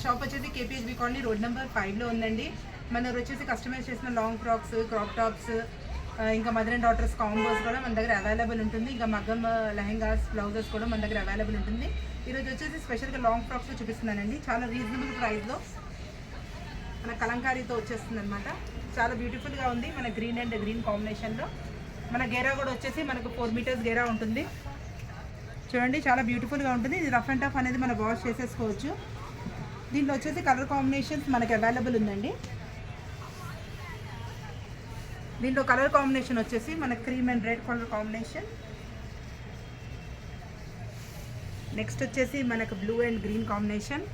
Shop వచ్చేసి KPHB colony road number 5లో ఉందండి. మన వచ్చేసి కస్టమైజ్ చేసిన లాంగ్ ఫ్రాక్స్, క్రాప్ టాప్స్, ఇంకా మదర్ అండ్ డాటర్స్ కాంబోస్ కూడా మన దగ్గర అవైలబుల్ ఉంటుంది. ఇంకా మగ్గం లెహెంగాస్, బ్లౌజెస్ కూడా మన దగ్గర అవైలబుల్ ఉంటుంది. ఈరోజు వచ్చేసి స్పెషల్గా లాంగ్ ఫ్రాక్స్ చూపిస్తున్నానండి. చాలా రీజనబుల్ ప్రైస్లో మన కలంకారీతో వచ్చేస్తుంది అనమాట. చాలా బ్యూటిఫుల్గా ఉంది. మన గ్రీన్ అండ్ గ్రీన్ కాంబినేషన్లో మన గేరా కూడా వచ్చేసి మనకు 4 మీటర్స్ గేరా ఉంటుంది. చూడండి చాలా బ్యూటిఫుల్గా ఉంటుంది. ఇది రఫ్ అండ్ టఫ్ అనేది మనం వాష్ చేసేసుకోవచ్చు. దీంట్లో వచ్చేసి కలర్ కాంబినేషన్స్ మనకి అవైలబుల్ ఉందండి. దీంట్లో కలర్ కాంబినేషన్ వచ్చేసి మన cream and red colour combination. Next వచ్చేసి మనకు blue and green combination.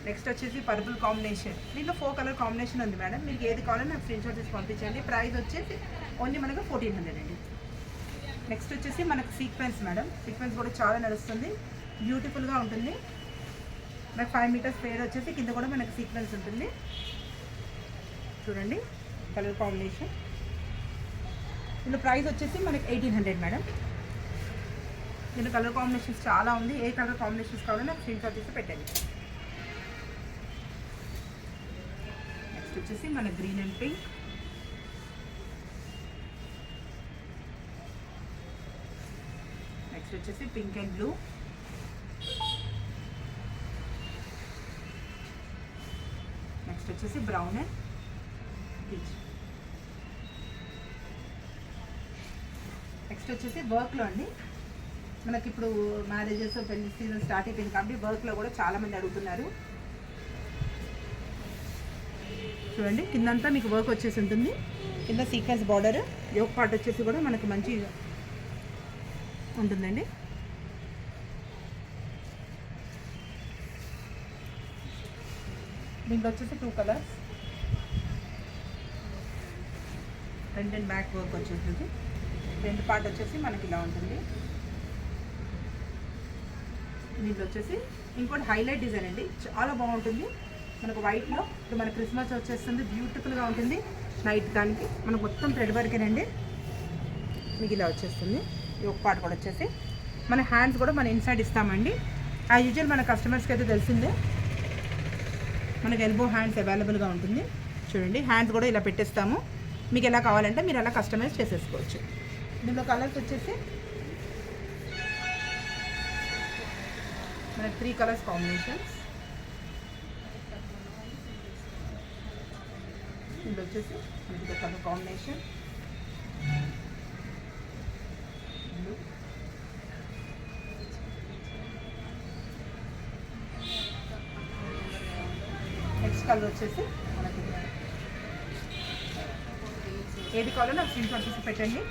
Next వచ్చేసి పర్పుల్ కాంబినేషన్. దీంట్లో 4 కలర్ కాంబినేషన్ ఉంది మేడం. మీకు ఏది కావాలో నాకు స్క్రీన్ షాట్ తీసి పంపించండి. ప్రైస్ వచ్చేసి ఓన్లీ మనకు 1400 అండి. నెక్స్ట్ వచ్చేసి మనకు సీక్వెన్స్ మేడం. సీక్వెన్స్ కూడా చాలా నడుస్తుంది, బ్యూటిఫుల్గా ఉంటుంది. మనకు 5 మీటర్స్ పేర్ వచ్చేసి కింద కూడా మనకు సీక్వెన్స్ ఉంటుంది. చూడండి కలర్ కాంబినేషన్. దీంట్లో ప్రైస్ వచ్చేసి మనకి 1800 మేడం. దీంట్లో కలర్ కాంబినేషన్స్ చాలా ఉంది. ఏ కలర్ కాంబినేషన్స్ కావాలో నాకు స్క్రీన్ షాట్ తీసి పెట్టండి. నెక్స్ట్ వచ్చేసి మన గ్రీన్ అండ్ పింక్. నెక్స్ట్ వచ్చేసి పింక్ అండ్ బ్లూ. నెక్స్ట్ వచ్చేసి బ్రౌన్ అండ్ పీచ్. నెక్స్ట్ వచ్చేసి వర్క్లో అండి. మనకి ఇప్పుడు మ్యారేజెస్, పెళ్లి సీజన్ స్టార్ట్ అయిపోయింది కాబట్టి వర్క్లో కూడా చాలామంది అడుగుతున్నారు. చూడండి కిందంతా మీకు వర్క్ వచ్చేసి ఉంటుంది. కింద సీక్వెన్స్ బార్డర్, యోక్ పార్ట్ వచ్చేసి కూడా మనకు మంచి ఉంటుందండి. దీంట్లో వచ్చేసి 2 colours. Front and back work వచ్చేసి ఫ్రంట్ పార్ట్ వచ్చేసి మనకి ఇలా ఉంటుంది. దీంట్లో వచ్చేసి ఇంకోటి హైలైట్ డిజైన్ అండి, చాలా బాగుంటుంది. మనకు వైట్లో ఇప్పుడు మన క్రిస్మస్ వచ్చేస్తుంది, బ్యూటిఫుల్గా ఉంటుంది. నైట్ దానికి మనకు మొత్తం థ్రెడ్ వర్కేనండి. మీకు ఇలా వచ్చేస్తుంది. ఈ ఒక పార్ట్ కూడా వచ్చేసి మన హ్యాండ్స్ కూడా మన ఇన్సైడ్ ఇస్తామండి. యాజ్ యూజువల్ మన కస్టమర్స్కి అయితే తెలిసిందే మనకు ఎల్బో హ్యాండ్స్ అవైలబుల్గా ఉంటుంది. చూడండి హ్యాండ్స్ కూడా ఇలా పెట్టేస్తాము. మీకు ఎలా కావాలంటే మీరు అలా కస్టమైజ్ చేసేసుకోవచ్చు. దీంట్లో కలర్స్ వచ్చేసి మనకి 3 కలర్స్ కాంబినేషన్స్. దీంట్లో వచ్చేసి మనకి colour combination blue. Next colour వచ్చేసి మనకి ఏది కావాలో నాకు స్క్రీన్ షాట్ తీసి పెట్టండి.